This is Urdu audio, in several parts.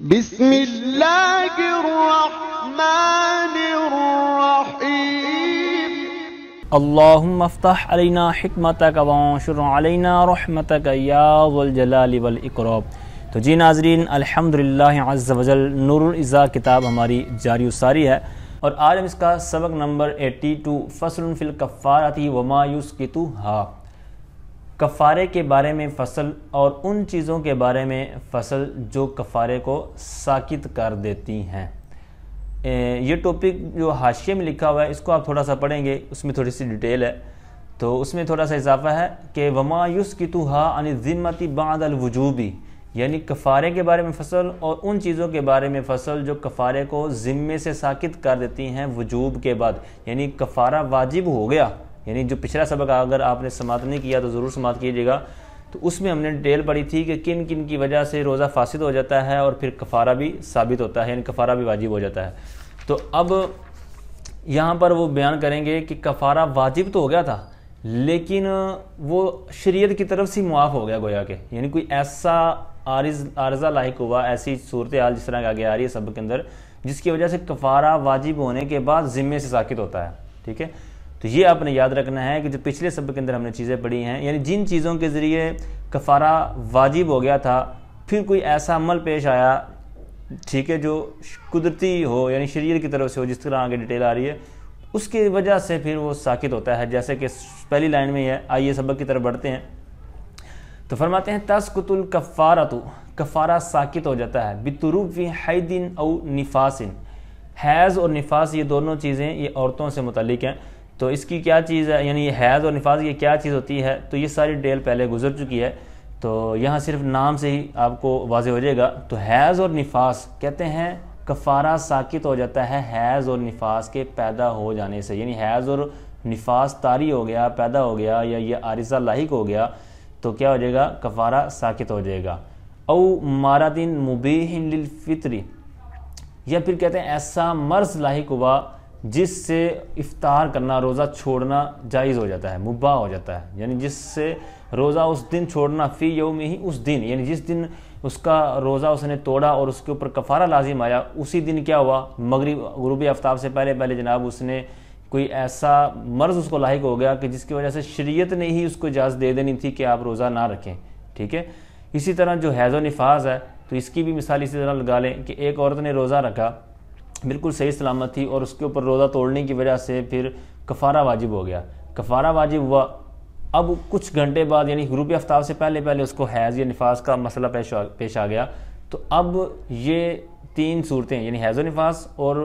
بسم اللہ الرحمن الرحیم اللہم افتح علینا حکمتک وانشر علینا رحمتک یا ذو الجلال والاکرام۔ تو جی ناظرین، الحمدللہ عز وجل نور العزا کتاب ہماری جاری و ساری ہے، اور آج ہم اس کا سبق نمبر 82 فصل فی الکفارۃ وما یسقطھا، کفارے کے بارے میں فصل اور ان چیزوں کے بارے میں فصل جو کفارے کو ساقط کر دیتی ہیں۔ یہ ٹاپک جو حاشیے میں لکھا ہوا ہے اس کو آپ تھوڑا سا پڑھیں گے، اس میں تھوڑی سی ڈیٹیل ہے، تو اس میں تھوڑا سا اضافہ ہے کہ وما یسقطھا عن الذمۃ بعد الوجوب، یعنی کفارے کے بارے میں فصل اور ان چیزوں کے بارے میں فصل جو کفارے کو ذمے سے ساقط کر دیتی ہیں وجوب کے بعد، یعنی کفارہ واجب ہو گیا، یعنی جو پچھلا سبق اگر آپ نے سماعت نہیں کیا تو ضرور سماعت کیجیے گا، تو اس میں ہم نے ڈیٹیل پڑھی تھی کہ کن کن کی وجہ سے روزہ فاسد ہو جاتا ہے اور پھر کفارہ بھی ثابت ہوتا ہے، یعنی کفارہ بھی واجب ہو جاتا ہے۔ تو اب یہاں پر وہ بیان کریں گے کہ کفارہ واجب تو ہو گیا تھا لیکن وہ شریعت کی طرف سے معاف ہو گیا گویا کہ، یعنی کوئی ایسا عارضہ لاحق ہوا، ایسی صورتحال جس طرح آگے آ رہی ہے سبق کے اندر، جس کی وجہ سے کفارہ واجب ہونے کے بعد ذمے سے ساقط ہوتا ہے، ٹھیک ہے۔ تو یہ آپ نے یاد رکھنا ہے کہ جو پچھلے سبق کے اندر ہم نے چیزیں پڑھی ہیں، یعنی جن چیزوں کے ذریعے کفارہ واجب ہو گیا تھا، پھر کوئی ایسا عمل پیش آیا، ٹھیک ہے، جو قدرتی ہو، یعنی شریعت کی طرف سے ہو، جس طرح آگے ڈیٹیل آ رہی ہے، اس کی وجہ سے پھر وہ ساقط ہوتا ہے، جیسے کہ پہلی لائن میں یہ ہے۔ آئیے سبق کی طرف بڑھتے ہیں، تو فرماتے ہیں تسقط الکفارۃ، کفارہ ساقط ہو جاتا ہے بطروف حید او نفاس، حیض اور نفاس یہ دونوں چیزیں یہ عورتوں سے متعلق ہیں۔ تو اس کی کیا چیز ہے، یعنی یہ حیض اور نفاس یہ کیا چیز ہوتی ہے، تو یہ ساری ڈیل پہلے گزر چکی ہے، تو یہاں صرف نام سے ہی آپ کو واضح ہو جائے گا۔ تو حیض اور نفاس کہتے ہیں کفارہ ساقط ہو جاتا ہے حیض اور نفاس کے پیدا ہو جانے سے، یعنی حیض اور نفاس طاری ہو گیا، پیدا ہو گیا، یا یہ عارضہ لاحق ہو گیا تو کیا ہو جائے گا، کفارہ ساقط ہو جائے گا۔ او مرض مبیح للفطر، یا پھر کہتے ہیں ایسا مرض لاحق ہوا جس سے افطار کرنا، روزہ چھوڑنا جائز ہو جاتا ہے، مباح ہو جاتا ہے، یعنی جس سے روزہ اس دن چھوڑنا، فی یوم ہی، اس دن، یعنی جس دن اس کا روزہ اس نے توڑا اور اس کے اوپر کفارہ لازم آیا، اسی دن کیا ہوا، غروب آفتاب سے پہلے جناب اس نے کوئی ایسا مرض اس کو لاحق ہو گیا کہ جس کی وجہ سے شریعت نے ہی اس کو اجازت دے دینی تھی کہ آپ روزہ نہ رکھیں، ٹھیک ہے۔ اسی طرح جو حیض و نفاس ہے تو اس کی بھی مثال اسی طرح لگا لیں کہ ایک عورت نے روزہ رکھا، بالکل صحیح سلامت تھی، اور اس کے اوپر روزہ توڑنے کی وجہ سے پھر کفارہ واجب ہو گیا، کفارہ واجب ہوا، اب کچھ گھنٹے بعد یعنی غروب آفتاب سے پہلے اس کو حیض یا نفاس کا مسئلہ پیش آ گیا، تو اب یہ تین صورتیں یعنی حیض و نفاس اور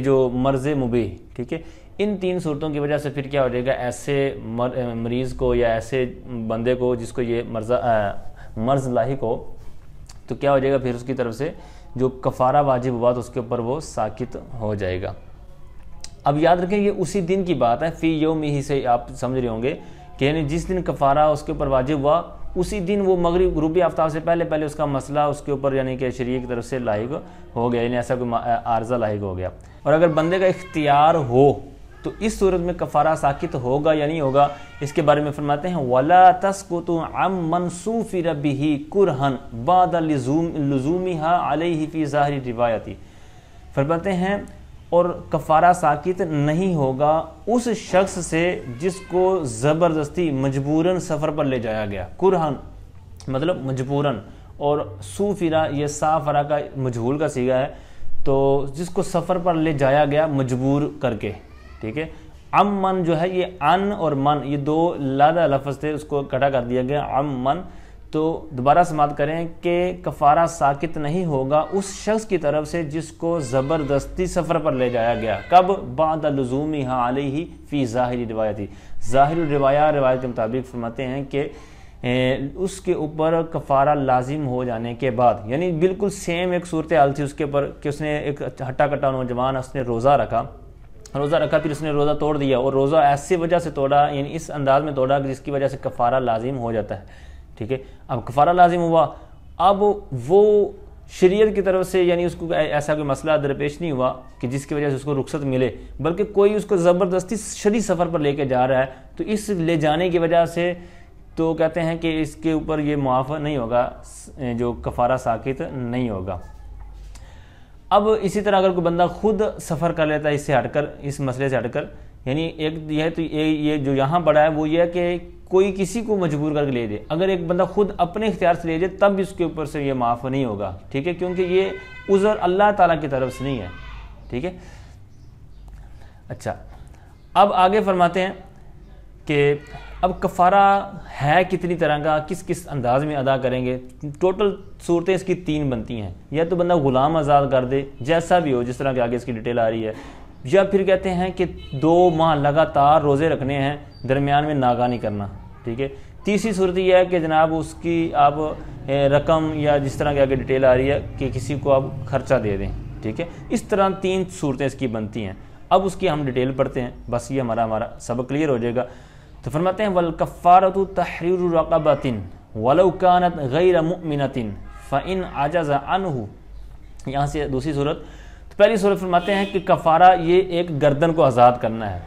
جو مرض مبیح، ٹھیک ہے، ان تین صورتوں کی وجہ سے پھر کیا ہو جائے گا، ایسے مریض کو یا ایسے بندے کو جس کو یہ مرض لاحق ہو، تو کیا ہو جائے گا، پھر اس کی طرف سے جو کفارہ واجب ہوا تو اس کے اوپر وہ ساقط ہو جائے گا۔ اب یاد رکھیں یہ اسی دن کی بات ہے، فی یوم ہی سے آپ سمجھ رہے ہوں گے کہ یعنی جس دن کفارہ اس کے اوپر واجب ہوا اسی دن وہ غروبی آفتاب سے پہلے اس کا مسئلہ اس کے اوپر یعنی کہ شریعت کی طرف سے لاحق ہو گیا، یعنی ایسا کوئی عارضہ لاحق ہو گیا، اور اگر بندے کا اختیار ہو تو اس صورت میں کفارہ ساقط ہوگا یا نہیں ہوگا، اس کے بارے میں فرماتے ہیں وَلَا تَسْقُطُ عَمَّنْ سُوفِرَ بِهِ كُرْهًا بَعْدَ لُزُومِهَا عَلَيْهِ فِي ظَاهِرِ الرِّوَایَةِ، فرماتے ہیں اور کفارہ ساقط نہیں ہوگا اس شخص سے جس کو زبردستی مجبوراً سفر پر لے جایا گیا، کرہن مطلب مجبوراً، اور سوفرا یہ سافرا کا مجہول کا صیغہ ہے، تو جس کو سفر پر لے جایا گیا مجبور کر کے، ٹھیک ہے۔ من جو ہے یہ ان اور من یہ دو لادہ لفظ تھے، اس کو اکٹھا کر دیا گیا من، تو دوبارہ سماعت کریں کہ کفارہ ساقط نہیں ہوگا اس شخص کی طرف سے جس کو زبردستی سفر پر لے جایا گیا، کب، بعد لزومها علیہ فی ظاہر روایت، ظاہر روایت کے مطابق فرماتے ہیں کہ اس کے اوپر کفارہ لازم ہو جانے کے بعد، یعنی بالکل سیم ایک صورتحال تھی اس کے اوپر کہ اس نے ایک ہٹا کٹا نوجوان اس نے روزہ رکھا پھر اس نے روزہ توڑ دیا، اور روزہ ایسی وجہ سے توڑا، یعنی اس انداز میں توڑا کہ جس کی وجہ سے کفارہ لازم ہو جاتا ہے، ٹھیک ہے۔ اب کفارہ لازم ہوا، اب وہ شریعت کی طرف سے یعنی اس کو ایسا کوئی مسئلہ درپیش نہیں ہوا کہ جس کی وجہ سے اس کو رخصت ملے، بلکہ کوئی اس کو زبردستی شدید سفر پر لے کے جا رہا ہے، تو اس لے جانے کی وجہ سے تو کہتے ہیں کہ اس کے اوپر یہ معاف نہیں ہوگا، جو کفارہ ساقط نہیں ہوگا۔ اب اسی طرح اگر کوئی بندہ خود سفر کر لیتا ہے اس سے ہٹ کر، اس مسئلے سے ہٹ کر، یعنی ایک یہ تو یہ جو یہاں بڑا ہے وہ یہ ہے کہ کوئی کسی کو مجبور کر کے لے دے، اگر ایک بندہ خود اپنے اختیار سے لے جائے تب اس کے اوپر سے یہ معاف نہیں ہوگا، ٹھیک ہے، کیونکہ یہ عذر اللہ تعالیٰ کی طرف سے نہیں ہے، ٹھیک ہے۔ اچھا، اب آگے فرماتے ہیں کہ اب کفارہ ہے کتنی طرح کا، کس کس انداز میں ادا کریں گے۔ ٹوٹل صورتیں اس کی 3 بنتی ہیں، یا تو بندہ غلام آزاد کر دے، جیسا بھی ہو، جس طرح کہ آگے اس کی ڈیٹیل آ رہی ہے، یا پھر کہتے ہیں کہ 2 ماہ لگاتار روزے رکھنے ہیں، درمیان میں ناغہ نہیں کرنا، ٹھیک ہے۔ تیسری صورت یہ ہے کہ جناب اس کی آپ رقم یا جس طرح کہ آگے ڈیٹیل آ رہی ہے کہ کسی کو آپ خرچہ دے دیں، ٹھیک ہے۔ اس طرح 3 صورتیں اس کی بنتی ہیں۔ اب اس کی ہم ڈیٹیل پڑھتے ہیں، بس یہ ہمارا سبق کلیئر ہو جائے گا۔ تو فرماتے ہیں وَالْكَفَّارَةُ تَحْرِيرُ رَقَبَةٍ وَلَوْ كَانَتْ غَيْرَ مُؤْمِنَةٍ فَإِنْ عَجَزَ عَنْهُ۔ یہاں سے دوسری صورت، تو پہلی صورت فرماتے ہیں کہ کفارہ یہ ایک گردن کو آزاد کرنا ہے۔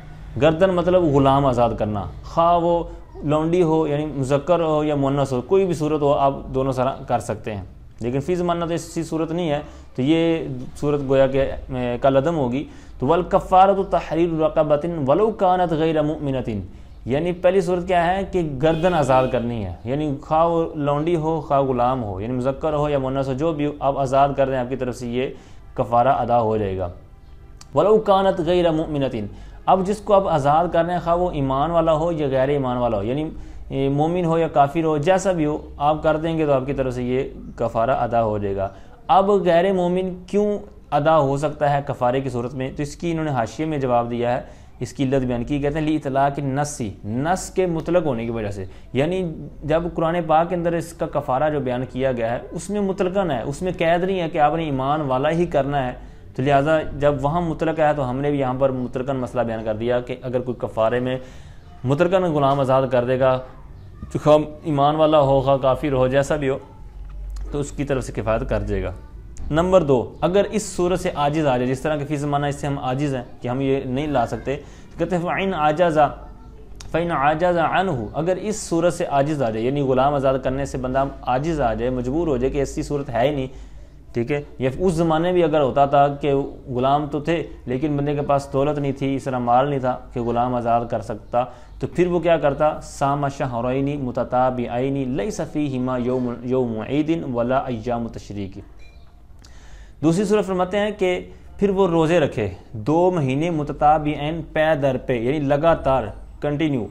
گردن مطلب غلام آزاد کرنا، خواہ وہ لونڈی ہو یعنی مذکر ہو یا مؤنث ہو، کوئی بھی صورت ہو، آپ دونوں سارا کر سکتے ہیں، لیکن فی زمانہ تو ایسی صورت نہیں ہے، تو یہ صورت گویا کہ کل عدم ہوگی۔ تو وَالْكَفَّارَةُ تَحْرِيرُ رَقَبَةٍ وَلَوْ كَانَتْ غَيْرَ مُؤْمِنَةٍ، یعنی پہلی صورت کیا ہے کہ گردن آزاد کرنی ہے، یعنی خواہ وہ لونڈی ہو خواہ غلام ہو، یعنی مذکر ہو یا مؤنث ہو، جو بھی آپ آزاد کر دیں آپ کی طرف سے یہ کفارہ ادا ہو جائے گا۔ وَلَوْ كَانَتْ غَيْرَ مُؤْمِنَةٍ، اب جس کو آپ آزاد کر رہے ہیں خواہ وہ ایمان والا ہو یا غیر ایمان والا ہو، یعنی مومن ہو یا کافر ہو، جیسا بھی ہو آپ کر دیں گے تو آپ کی طرف سے یہ کفارہ ادا ہو جائے گا۔ اب غیر مومن کیوں ادا ہو سکتا ہے کفارے کی صورت میں، تو اس کی انہوں نے حاشیے میں جواب دیا ہے، اس کی علت بیان کی، کہتے ہیں لِإِطْلَاقِ النَّصِّ، نص کے مطلق ہونے کی وجہ سے، یعنی جب قرآن پاک کے اندر اس کا کفارہ جو بیان کیا گیا ہے اس میں مطلقاً ہے، اس میں قید نہیں ہے کہ آپ نے ایمان والا ہی کرنا ہے، تو لہٰذا جب وہاں مطلق ہے تو ہم نے بھی یہاں پر مطلقاً مسئلہ بیان کر دیا کہ اگر کوئی کفارے میں مطلقاً غلام آزاد کر دے گا، خواہ ایمان والا ہو خواہ کافر ہو، جیسا بھی ہو، تو اس کی طرف سے کفایت کر جائے گا۔ نمبر 2، اگر اس صورت سے عاجز آ جائے، جس طرح کہ فی زمانہ اس سے ہم عاجز ہیں کہ ہم یہ نہیں لا سکتے، تو کہتے ہیں فَإِنْ عَجَزَ عَنْهُ، اگر اس صورت سے عاجز آ جائے، یعنی غلام آزاد کرنے سے بندہ عاجز آ جائے، مجبور ہو جائے کہ ایسی صورت ہے ہی نہیں، ٹھیک ہے، یا اس زمانے بھی اگر ہوتا تھا کہ غلام تو تھے لیکن بندے کے پاس دولت نہیں تھی، اس طرح مال نہیں تھا کہ غلام آزاد کر سکتا، تو پھر وہ کیا کرتا، صام شہرین متتابعین لیس فیہما یوم عید ولا ایام تشریق۔ دوسری صورت فرماتے ہیں کہ پھر وہ روزے رکھے 2 مہینے متتابعین پے در پہ، یعنی لگاتار کنٹینیو،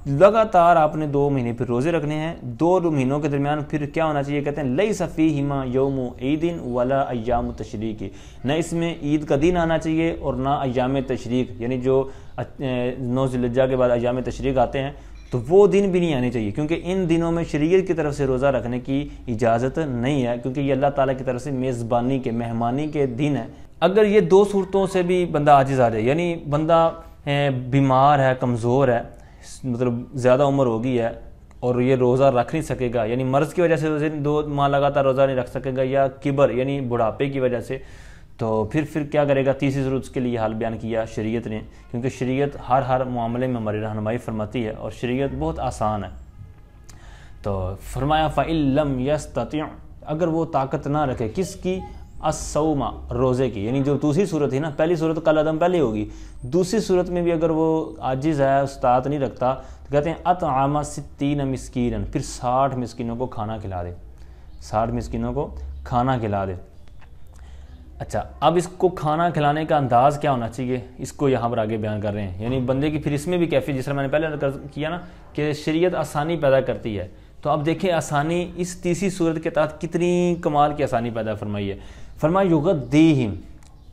لگاتار آپ نے 2 مہینے پھر روزے رکھنے ہیں، 2 مہینوں کے درمیان پھر کیا ہونا چاہیے، کہتے ہیں لیس فیہما یوم عید ولا ایام تشریق، نہ اس میں عید کا دن آنا چاہیے اور نہ ایام تشریق، یعنی جو 9 ذی الحجہ کے بعد ایام تشریق آتے ہیں تو وہ دن بھی نہیں آنے چاہیے، کیونکہ ان دنوں میں شریعت کی طرف سے روزہ رکھنے کی اجازت نہیں ہے، کیونکہ یہ اللہ تعالیٰ کی طرف سے میزبانی کے مہمانی کے دن ہیں۔ اگر یہ 2 صورتوں سے بھی بندہ عاجز آ جائے، یعنی بندہ بیمار ہے، کمزور ہے، مطلب زیادہ عمر ہوگی ہے اور یہ روزہ رکھ نہیں سکے گا، یعنی مرض کی وجہ سے 2 ماہ لگاتار روزہ نہیں رکھ سکے گا، یا کبر یعنی بڑھاپے کی وجہ سے، تو پھر کیا کرے گا۔ تیسری ضرورت اس کے لیے حل بیان کیا شریعت نے، کیونکہ شریعت ہر معاملے میں ہماری رہنمائی فرماتی ہے اور شریعت بہت آسان ہے۔ تو فرمایا فَإِن لَمْ يَسْتَطِعْ، اگر وہ طاقت نہ رکھے، کس کی، الصوم، روزے کی، یعنی جو دوسری صورت تھی نا، پہلی صورت کل عدم پہلے ہوگی، دوسری صورت میں بھی اگر وہ عاجز ہے، استطاعت نہیں رکھتا، تو کہتے ہیں اطعام 60 مسکینا، پھر 60 مسکینوں کو کھانا کھلا دے، 60 مسکینوں کو کھانا کھلا دے۔ اچھا، اب اس کو کھانا کھلانے کا انداز کیا ہونا چاہیے، اس کو یہاں پر آگے بیان کر رہے ہیں، یعنی بندے کی پھر اس میں بھی کیفیت، جس طرح میں نے پہلے کیا نا کہ شریعت آسانی پیدا کرتی ہے، تو اب دیکھیں آسانی اس تیسری صورت کے تحت کتنی کمال کی آسانی پیدا فرمائی ہے۔ فرمایا یغدیہم،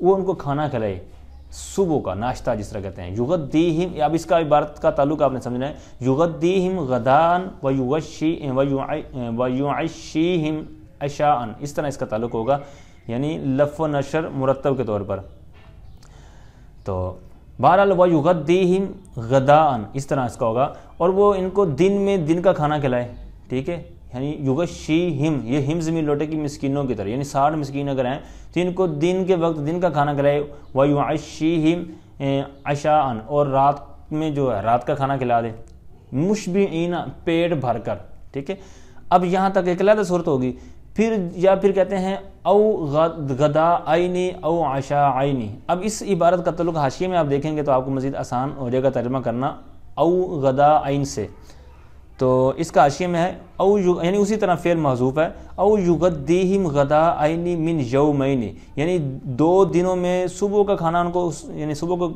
وہ ان کو کھانا کھلائے، صبح کا ناشتہ جس طرح کہتے ہیں، یغدیہم، اب اس کا عبارت کا تعلق آپ نے سمجھنا ہے، یغدیہم غدان ویعشیہم عشاء، اس طرح اس کا تعلق ہوگا، یعنی لف و نشر مرتب کے طور پر۔ تو بہرحال ویغدیہم غداء، اس طرح اس کا ہوگا، اور وہ ان کو دن میں دن کا کھانا کھلائے، ٹھیک ہے، یعنی یغشیہم، یہ ہم زمین لوٹے کی مسکینوں کی طرح، یعنی 60 مسکین اگر ہیں تو ان کو دن کے وقت دن کا کھانا کھلائے، ویعشیہم عشاء، اور رات میں جو ہے رات کا کھانا کھلا دے، مشبعین، پیٹ بھر کر، ٹھیک ہے۔ اب یہاں تک ایک علیحدہ صورت ہوگی پھر یا پھر کہتے ہیں او غداءین او عشاءین۔ اب اس عبارت کا تعلق حاشیے میں آپ دیکھیں گے تو آپ کو مزید آسان ہو جائے گا ترجمہ کرنا او غداءین سے، تو اس کا حاشیے میں ہے او یعنی اسی طرح فعل محذوف ہے، او یغدیہم غداءین من یومین، یعنی 2 دنوں میں صبح کا کھانا ان کو یعنی صبح کو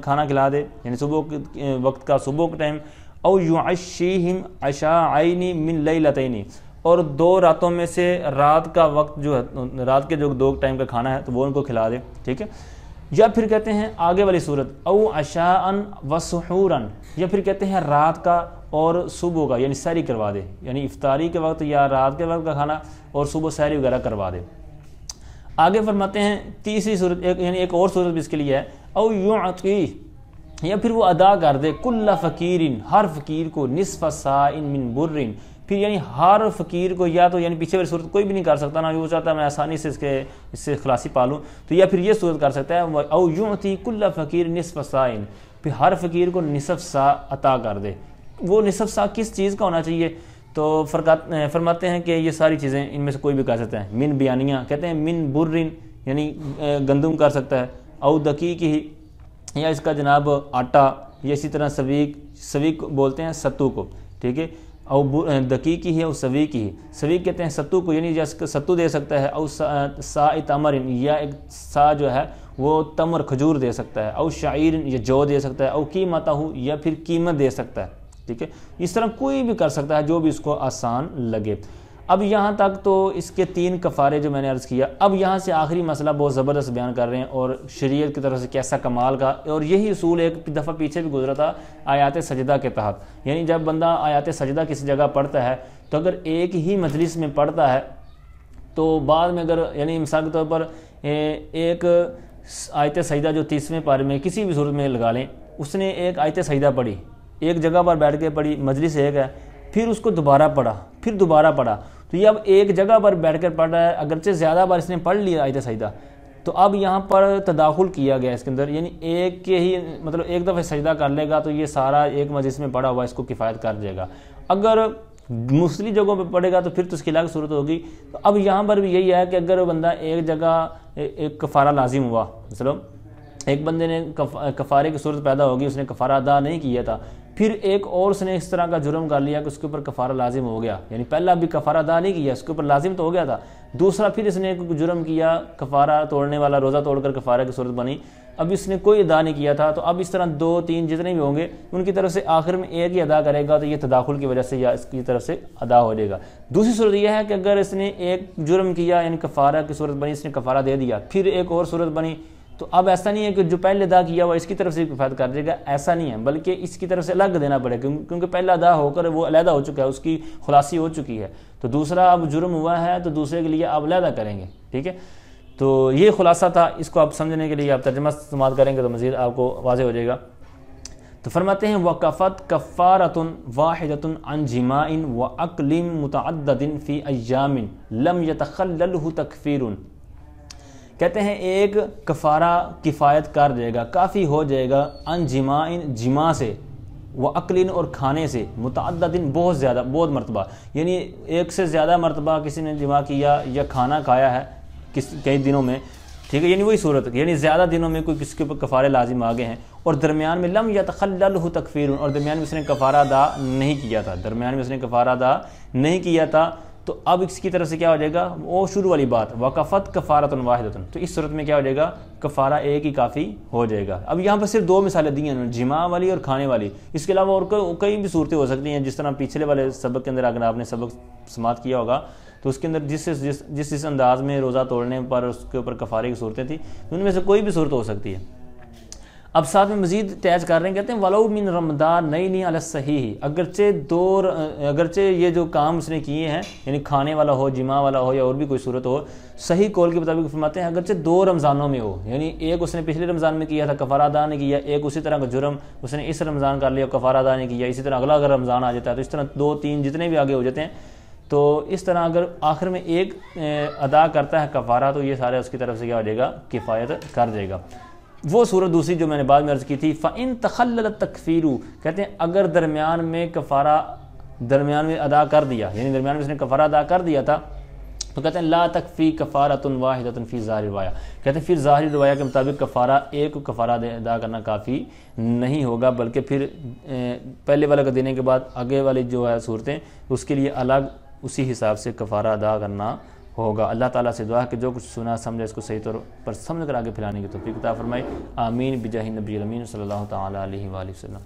کھانا کھلا دے، یعنی صبح کے وقت کا صبح کا ٹائم، او یعشیہم عشاءین من لیلتین، اور 2 راتوں میں سے رات کا وقت جو ہے، رات کے جو 2 ٹائم کا کھانا ہے تو وہ ان کو کھلا دے، ٹھیک ہے۔ یا پھر کہتے ہیں آگے والی صورت او عشاء و سحورا، یا پھر کہتے ہیں رات کا اور صبح کا، یعنی سحری کروا دے، یعنی افطاری کے وقت یا رات کے وقت کا کھانا اور صبح سحری وغیرہ کروا دے۔ آگے فرماتے ہیں تیسری صورت یعنی ایک اور صورت بھی اس کے لیے ہے، او یعطی، یا پھر وہ ادا کر دے کل فقیر، ہر فقیر کو نصف صاع من بر، پھر یعنی ہر فقیر کو، یا تو یعنی پیچھے والی صورت کوئی بھی نہیں کر سکتا نا، وہ چاہتا ہے میں آسانی سے اس سے خلاصی پالوں، تو یا پھر یہ صورت کر سکتا ہے او یعطی کل فقیر نصف صاع، پھر ہر فقیر کو نصف صاع عطا کر دے۔ وہ نصف صاع کس چیز کا ہونا چاہیے؟ تو فرماتے ہیں کہ یہ ساری چیزیں ان میں سے کوئی بھی کر سکتا ہے۔ من بیانیہ کہتے ہیں من برن، یعنی گندم کر سکتا ہے، او دقیق ہی، یا اس کا جناب آٹا، یا اسی طرح سویق بولتے ہیں ستو کو، ٹھیک ہے، او دقیق ہی ہے، او سویق ہی، سویق کہتے ہیں ستو کو، یعنی ستو دے سکتا ہے، او صاع تمر، یا ایک صاع جو ہے وہ تمر کھجور دے سکتا ہے، او شعیر، یا جو دے سکتا ہے، او قیمتہ، یا پھر قیمت دے سکتا ہے، ٹھیک ہے۔ اس طرح کوئی بھی کر سکتا ہے جو بھی اس کو آسان لگے۔ اب یہاں تک تو اس کے 3 کفارے جو میں نے عرض کیا، اب یہاں سے آخری مسئلہ بہت زبردست بیان کر رہے ہیں، اور شریعت کی طرف سے کیسا کمال کا، اور یہی اصول ایک دفعہ پیچھے بھی گزرا تھا آیات سجدہ کے تحت، یعنی جب بندہ آیات سجدہ کسی جگہ پڑھتا ہے تو اگر ایک ہی مجلس میں پڑھتا ہے تو بعد میں اگر یعنی مثال کے طور پر ایک آیت سجدہ جو 30ویں پارے میں کسی بھی صورت میں لگا لیں، اس نے ایک آیت سجدہ پڑھی، ایک جگہ پر بیٹھ کے پڑھی، مجلس ایک ہے، پھر اس کو دوبارہ پڑھا، پھر دوبارہ پڑھا، تو یہ اب ایک جگہ پر بیٹھ کر پڑھ رہا ہے، اگرچہ زیادہ بار اس نے پڑھ لیا آیت سجدہ، تو اب یہاں پر تداخل کیا گیا اس کے اندر، یعنی ایک کے ہی مطلب ایک دفعہ سجدہ کر لے گا تو یہ سارا ایک مجلس میں پڑھا ہوا اس کو کفایت کر جائے گا۔ اگر مختلف جگہوں پہ پڑھے گا تو پھر تو اس کی الگ صورت ہوگی۔ تو اب یہاں پر بھی یہی ہے کہ اگر بندہ ایک جگہ ایک کفارہ لازم ہوا، مثلا ایک بندے نے کفارے کی صورت پیدا ہوگی، اس نے کفارہ ادا نہیں کیا تھا، پھر ایک اور اس نے اس طرح کا جرم کر لیا کہ اس کے اوپر کفارہ لازم ہو گیا، یعنی پہلا بھی کفارہ ادا نہیں کیا، اس کے اوپر لازم تو ہو گیا تھا، دوسرا پھر اس نے ایک جرم کیا، کفارہ توڑنے والا، روزہ توڑ کر کفارہ کی صورت بنی، اب اس نے کوئی ادا نہیں کیا تھا، تو اب اس طرح 2 3 جتنے بھی ہوں گے ان کی طرف سے آخر میں ایک ہی ادا کرے گا، تو یہ تداخل کی وجہ سے یا اس کی طرف سے ادا ہو جائے گا۔ دوسری صورت یہ ہے کہ اگر اس نے ایک جرم کیا یعنی کفارہ کی صورت بنی، اس نے کفارہ دے دیا، پھر ایک اور صورت بنی، تو اب ایسا نہیں ہے کہ جو پہلے ادا کیا ہوا اس کی طرف سے کفایت کر دے گا، ایسا نہیں ہے، بلکہ اس کی طرف سے الگ دینا پڑے گا، کیونکہ پہلا ادا ہو کر وہ علیحدہ ہو چکا ہے، اس کی خلاصی ہو چکی ہے، تو دوسرا اب جرم ہوا ہے تو دوسرے کے لیے آپ علیحدہ کریں گے، ٹھیک ہے۔ تو یہ خلاصہ تھا، اس کو آپ سمجھنے کے لیے آپ ترجمہ استعمال کریں گے تو مزید آپ کو واضح ہو جائے گا۔ تو فرماتے ہیں وَقَفَتْ كَفَّارَةٌ وَاحِدَةٌ عَنْ جِمَاعٍ وَأَكْلٍ مُتَعَدَّدٍ فِي أَيَّامٍ لَمْ يَتَخَلَّلْهُ تَكْفِيرٌ، کہتے ہیں ایک کفارہ کفایت کر جائے گا، کافی ہو جائے گا، عن جماع، جماع سے، وَأَكْلٍ اور کھانے سے، متعددن بہت زیادہ، بہت مرتبہ، یعنی ایک سے زیادہ مرتبہ کسی نے جماع کیا یا کھانا کھایا ہے کئی دنوں میں، ٹھیک ہے، یعنی وہی صورت، یعنی زیادہ دنوں میں کوئی کسی کے اوپر کفارے لازم آگے ہیں، اور درمیان میں لم یتخللہ تکفیر، اور درمیان میں اس نے کفارہ ادا نہیں کیا تھا، درمیان میں اس نے کفارہ ادا نہیں کیا تھا، تو اب اس کی طرف سے کیا ہو جائے گا، وہ شروع والی بات وقفت کفارۃ واحدۃ، تو اس صورت میں کیا ہو جائے گا، کفارہ ایک ہی کافی ہو جائے گا۔ اب یہاں پر صرف 2 مثالیں دی ہیں، جماع والی اور کھانے والی، اس کے علاوہ اور کئی بھی صورتیں ہو سکتی ہیں، جس طرح پچھلے والے سبق کے اندر اگر آپ نے سبق سماعت کیا ہوگا تو اس کے اندر جس انداز میں روزہ توڑنے پر اس کے اوپر کفارے کی صورتیں تھیں، ان میں سے کوئی بھی صورت ہو سکتی ہے۔ اب ساتھ میں مزید اٹیچ کر رہے ہیں، کہتے ہیں وَلَوْ مِن رَمْضَانَ نَيْنِ عَلَى الصَّحِيحِ، اگرچہ یہ جو کام اس نے کیے ہیں، یعنی کھانے والا ہو، جماع والا ہو، یا اور بھی کوئی صورت ہو، صحیح قول کے مطابق فرماتے ہیں اگرچہ 2 رمضانوں میں ہو، یعنی ایک اس نے پچھلے رمضان میں کیا تھا، کفارہ ادا نہیں کیا، ایک اسی طرح کا جرم اس نے اس رمضان کر لیا، کفارہ ادا نہیں کیا، اسی طرح اگلا اگر رمضان آ جاتا ہے تو اس طرح 2 3 جتنے بھی آگے ہو جاتے ہیں، تو اس طرح اگر آخر میں ایک ادا کرتا ہے کفارہ تو یہ سارے اس کی طرف سے کیا ہو جائے گا، کفایت کر جائے گا۔ وہ صورت دوسری جو میں نے بعد میں عرض کی تھی، فَإِن تَخَلَّلَ التَّكْفِيرُ، کہتے ہیں اگر درمیان میں کفارہ درمیان میں ادا کر دیا، یعنی درمیان میں اس نے کفارہ ادا کر دیا تھا، تو کہتے ہیں لا تکفی کفارۃ واحدۃ فی ظاہر روایہ، کہتے ہیں پھر ظاہری روایہ کے مطابق کفارہ ایک کفارہ ادا کرنا کافی نہیں ہوگا، بلکہ پھر پہلے والا کا دینے کے بعد آگے والی جو ہے صورتیں اس کے لیے الگ اسی حساب سے کفارہ ادا کرنا ہوگا۔ اللہ تعالیٰ سے دعا کہ جو کچھ سنا سمجھا اس کو صحیح طور پر سمجھ کر آگے پھیلانے کی توفیق عطا فرمائے، آمین بجاہ نبی الامین صلی اللہ تعالیٰ علیہ وآلہ وسلم۔